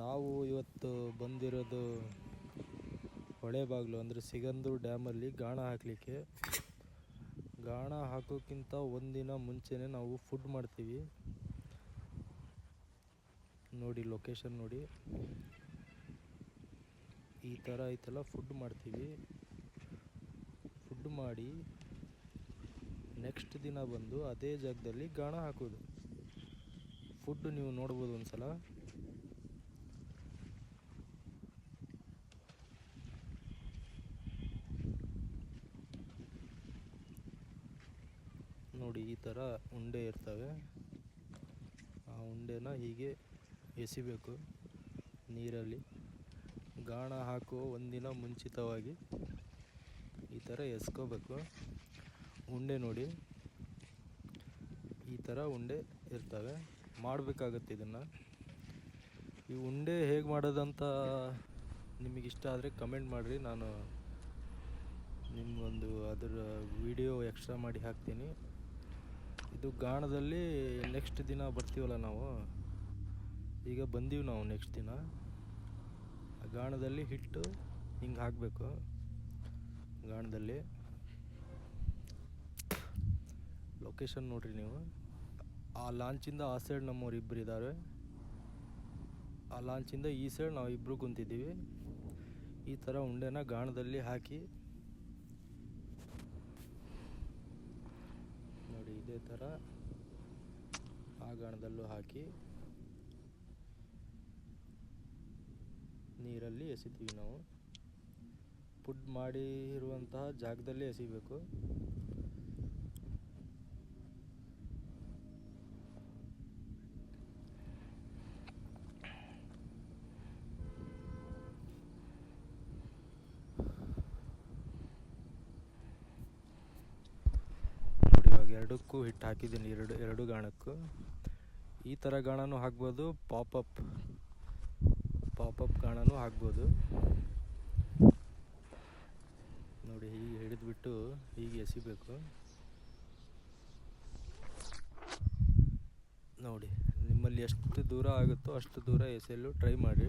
ನಾವು ಇವತ್ತು ಬಂದಿರೋದು ಹೊಳೆಬಾಗಿಲು ಅಂದರೆ ಸಿಗಂದೂರು ಡ್ಯಾಮಲ್ಲಿ ಗಾಣ ಹಾಕಲಿಕ್ಕೆ. ಗಾಣ ಹಾಕೋಕ್ಕಿಂತ ಒಂದಿನ ಮುಂಚೆನೇ ನಾವು ಫುಡ್ ಮಾಡ್ತೀವಿ. ನೋಡಿ ಲೊಕೇಶನ್ ನೋಡಿ, ಈ ಥರ ಐತಲ್ಲ. ಫುಡ್ ಮಾಡ್ತೀವಿ. ಫುಡ್ ಮಾಡಿ ನೆಕ್ಸ್ಟ್ ದಿನ ಬಂದು ಅದೇ ಜಾಗದಲ್ಲಿ ಗಾಣ ಹಾಕೋದು. ಫುಡ್ ನೀವು ನೋಡ್ಬೋದು ಒಂದ್ಸಲ. ನೋಡಿ ಈ ಥರ ಉಂಡೆ ಇರ್ತವೆ. ಆ ಉಂಡೆನ ಹೀಗೆ ಎಸಿಬೇಕು ನೀರಲ್ಲಿ. ಗಾಣ ಹಾಕುವ ಒಂದಿನ ಮುಂಚಿತವಾಗಿ ಈ ಥರ ಎಸ್ಕೋಬೇಕು. ಉಂಡೆ ನೋಡಿ, ಈ ಥರ ಉಂಡೆ ಇರ್ತವೆ. ಮಾಡಬೇಕಾಗತ್ತೆ ಇದನ್ನು. ಈ ಉಂಡೆ ಹೇಗೆ ಮಾಡೋದಂತ ನಿಮಗಿಷ್ಟ ಆದರೆ ಕಮೆಂಟ್ ಮಾಡಿರಿ. ನಾನು ನಿಮಗೊಂದು ಅದರ ವಿಡಿಯೋ ಎಕ್ಸ್ಟ್ರಾ ಮಾಡಿ ಹಾಕ್ತೀನಿ. ಇದು ಗಾಣದಲ್ಲಿ ನೆಕ್ಸ್ಟ್ ದಿನ ಬರ್ತೀವಲ್ಲ ನಾವು, ಈಗ ಬಂದೀವಿ ನಾವು ನೆಕ್ಸ್ಟ್ ದಿನ. ಆ ಗಾಣದಲ್ಲಿ ಹಿಟ್ಟು ಹಿಂಗೆ ಹಾಕಬೇಕು. ಗಾಣದಲ್ಲಿ ಲೊಕೇಶನ್ ನೋಡ್ರಿ ನೀವು. ಆ ಲಾಂಚಿಂದ ಆ ಸೈಡ್ ನಮ್ಮವ್ರು ಇಬ್ಬರು ಇದ್ದಾರೆ, ಆ ಲಾಂಚಿಂದ ಈ ಸೈಡ್ ನಾವು ಇಬ್ಬರು ಕುಂತಿದ್ದೀವಿ. ಈ ಥರ ಉಂಡೆನ ಗಾಣದಲ್ಲಿ ಹಾಕಿ ನೋಡಿ, ಇದೇ ಥರ ಆ ಗಾಣದಲ್ಲೂ ಹಾಕಿ ನೀರಲ್ಲಿ ಎಸಿತೀವಿ ನಾವು. ಫುಡ್ ಮಾಡಿರುವಂತಹ ಜಾಗದಲ್ಲೇ ಎಸಿಬೇಕು. ನೋಡಿ ಇವಾಗ ಎರಡಕ್ಕೂ ಹಿಟ್ಟು ಹಾಕಿದ್ದೀನಿ, ಎರಡು ಗಾಣಕ್ಕೂ. ಈ ಥರ ಗಾಣನೂ ಹಾಕ್ಬೋದು, ಪಾಪಪ್ ಗಾಣನೂ ಹಾಕ್ಬೋದು. ನೋಡಿ ಹೀಗೆ ಹಿಡಿದ್ಬಿಟ್ಟು ಹೀಗೆ ಎಸಿಬೇಕು. ನೋಡಿ ನಿಮ್ಮಲ್ಲಿ ಎಷ್ಟು ದೂರ ಆಗುತ್ತೋ ಅಷ್ಟು ದೂರ ಎಸೆಯಲು ಟ್ರೈ ಮಾಡಿ.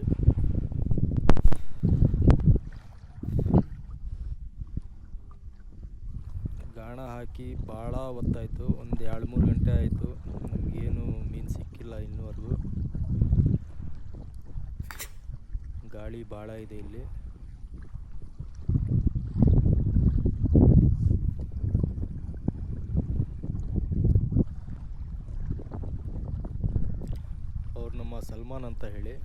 ಗಾಣ ಹಾಕಿ ಭಾಳ ಹೊತ್ತಾಯಿತು, ಒಂದು 2-3 ಗಂಟೆ ಆಯಿತು. ನಮಗೇನು ಮೀನು ಸಿಕ್ಕಿಲ್ಲ ಇನ್ನೂವರೆಗೂ. ಗಾಳಿ ಭಾಳ ಇದೆ ಇಲ್ಲಿ. ಅವ್ರು ನಮ್ಮ ಸಲ್ಮಾನ್ ಅಂತ ಹೇಳಿ.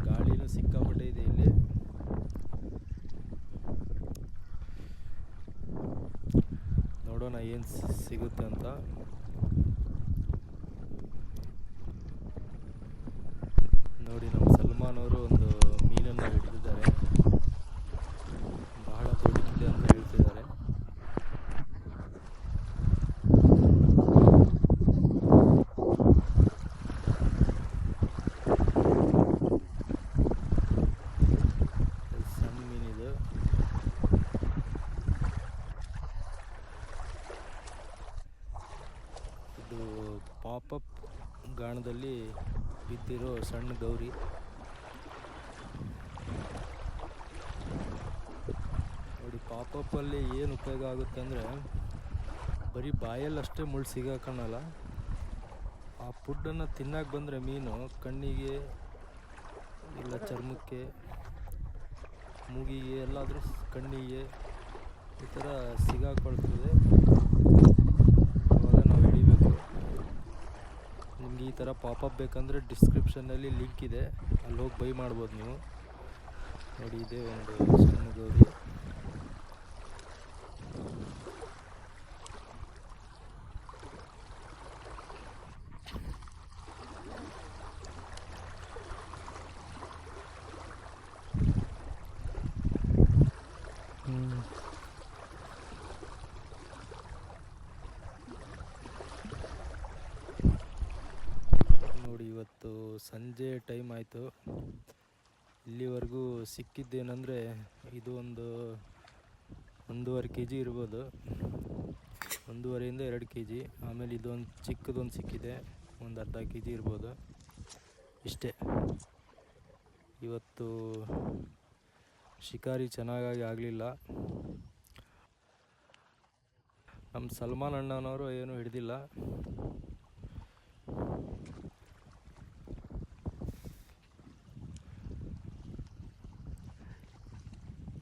ಗಾಳಿನೂ ಸಿಕ್ಕಾಪಟ್ಟೆ ಇದೆ ಇಲ್ಲಿ. ನೋಡೋಣ ಏನು ಸಿಗುತ್ತೆ ಅಂತ. ನೋಡಿ ನಮ್ಮ ಸಲ್ಮಾನ್ ಅವರು ಒಂದು ಮೀನನ್ನು ಹಿಡಿದಿದ್ದಾರೆ. ಬಹಳ ದೊಡ್ಡದಿದೆ ಅಂತ ಹೇಳ್ತಿದ್ದಾರೆ. ಸಣ್ಣ ಮೀನಿದು. ಇದು ಪಾಪಪ್ ಗಾಣದಲ್ಲಿ ಬಿದ್ದಿರೋ ಸಣ್ಣ ಗೌರಿ. ನೋಡಿ ಪಾಪಪ್ಪಲ್ಲಿ ಏನು ಉಪಯೋಗ ಆಗುತ್ತೆ ಅಂದರೆ, ಬರೀ ಬಾಯಲ್ಲಷ್ಟೇ ಮುಳ್ಳು ಸಿಗಾಕಣಲ್ಲ. ಆ ಫುಡ್ಡನ್ನು ತಿನ್ನಕ್ಕೆ ಬಂದರೆ ಮೀನು ಕಣ್ಣಿಗೆ ಇಲ್ಲ ಚರ್ಮಕ್ಕೆ, ಮೂಗಿಗೆ, ಎಲ್ಲಾದರೂ ಕಣ್ಣಿಗೆ ಈ ಥರ ಸಿಗಾಕೊಳ್ತದೆ. ಆವಾಗ ನಾವು ಹಿಡಿಬೇಕು. ನಿಮ್ಗೆ ಈ ಥರ ಪಾಪಪ್ ಬೇಕಂದರೆ ಡಿಸ್ಕ್ರಿಪ್ಷನ್ನಲ್ಲಿ ಲಿಂಕ್ ಇದೆ, ಅಲ್ಲಿ ಹೋಗಿ ಬೈ ಮಾಡ್ಬೋದು ನೀವು. ನೋಡಿ ಇದೆ ಒಂದು ಸಣ್ಣ ಗೌರಿ. ನೋಡಿ ಇವತ್ತು ಸಂಜೆ ಟೈಮ್ ಆಯಿತು. ಇಲ್ಲಿವರೆಗೂ ಸಿಕ್ಕಿದ್ದೇನೆಂದರೆ ಇದು ಒಂದು 1.5 kg ಇರ್ಬೋದು, 1.5 ಇಂದ 2 kg. ಆಮೇಲೆ ಇದೊಂದು ಚಿಕ್ಕದೊಂದು ಸಿಕ್ಕಿದೆ, ಒಂದು ಅರ್ಧ ಕೆ ಜಿ ಇರ್ಬೋದು. ಇಷ್ಟೇ. ಇವತ್ತು ಶಿಕಾರಿ ಚೆನ್ನಾಗಾಗಿ ಆಗಲಿಲ್ಲ. ನಮ್ಮ ಸಲ್ಮಾನ್ ಅಣ್ಣನವರು ಏನೂ ಹಿಡಿದಿಲ್ಲ.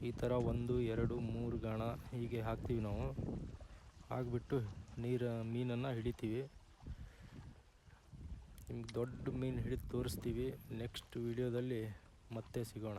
ಈ ಥರ 1, 2, 3 ಗಾಣ ಹೀಗೆ ಹಾಕ್ತೀವಿ ನಾವು. ಹಾಕ್ಬಿಟ್ಟು ಮೀನನ್ನು ಹಿಡಿತೀವಿ. ನಿಮ್ಗೆ ದೊಡ್ಡ ಮೀನು ಹಿಡಿದು ತೋರಿಸ್ತೀವಿ. ನೆಕ್ಸ್ಟ್ ವಿಡಿಯೋದಲ್ಲಿ ಮತ್ತೆ ಸಿಗೋಣ.